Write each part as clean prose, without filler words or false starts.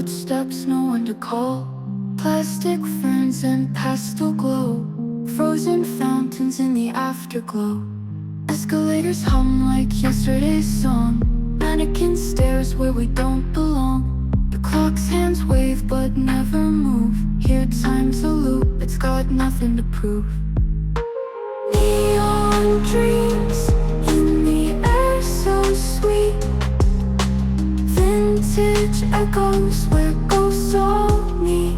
footsteps, no one to call. Plastic ferns and pastel glow, frozen fountains in the afterglow. Escalators hum like yesterday's song, mannequin stairs where we don't belong. The clock's hands wave but never move. Here time's a loop, it's got nothing to prove. Neon dreams in the air, so sweet. Vintage echoes where ghosts all meet.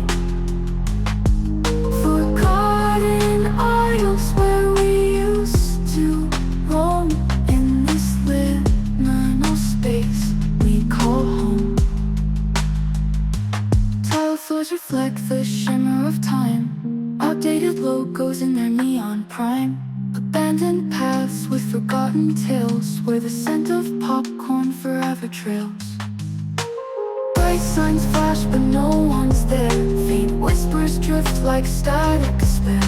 Forgotten aisles where we used to roam, in this liminal space we call home. Tile floors reflect the shimmer of time, outdated logos in their neon prime. Abandoned paths with forgotten tales, where the scent of popcorn forever trails. Bright signs flash but no one's there, faint whispers drift like static despair.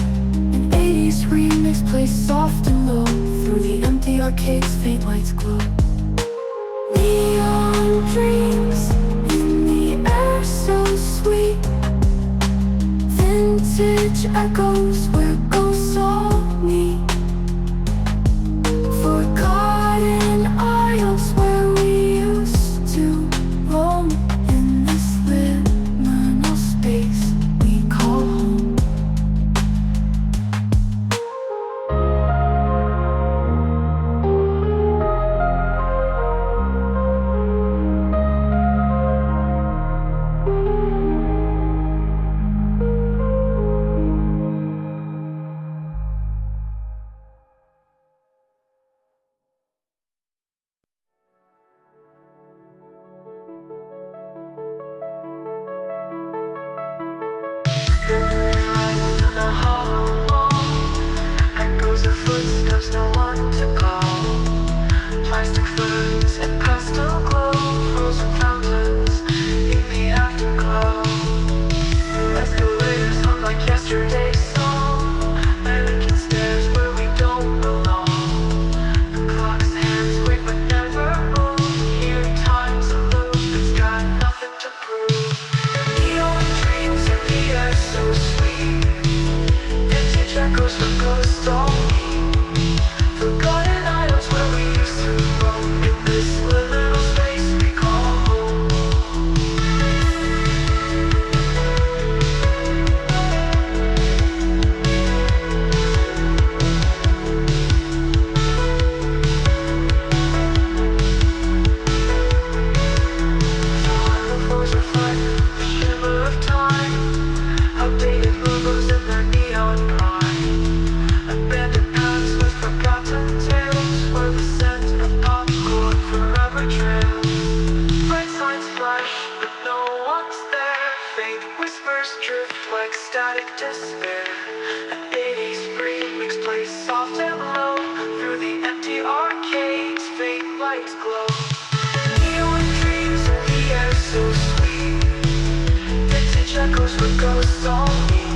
An 80s remix plays soft and low, through the empty arcades faint lights glow. Neon dreams in the air, so sweet. Vintage echoes where ghosts all meet. Forgotten aisles where we used to roam, in this liminal space we call home. Echoes of footsteps, no one to call. Plastic ferns and pastel glow, frozen fountains in the afterglow. Escalators hum like yesterday's song, mannequin stairs where we don't belong. The clock's hands wait but never move. Here time's a loop, it's got nothing to prove. Neon dreams in the air, so sweet. Vintage echoes for ghosts all meet. Forgotten islands where we used to roam, in this little space we call home. Tile floors reflect the shimmer of time, outdated logos in their neon prime. Abandoned paths with forgotten tales, where the scent of popcorn forever trails. Bright signs flash, but no one's there. Faint whispers drift like static despair. An 80s remix plays soft and low, through the empty arcades faint lights glow. Neon dreams in the air, so sweet. Vintage echoes for ghosts all meet.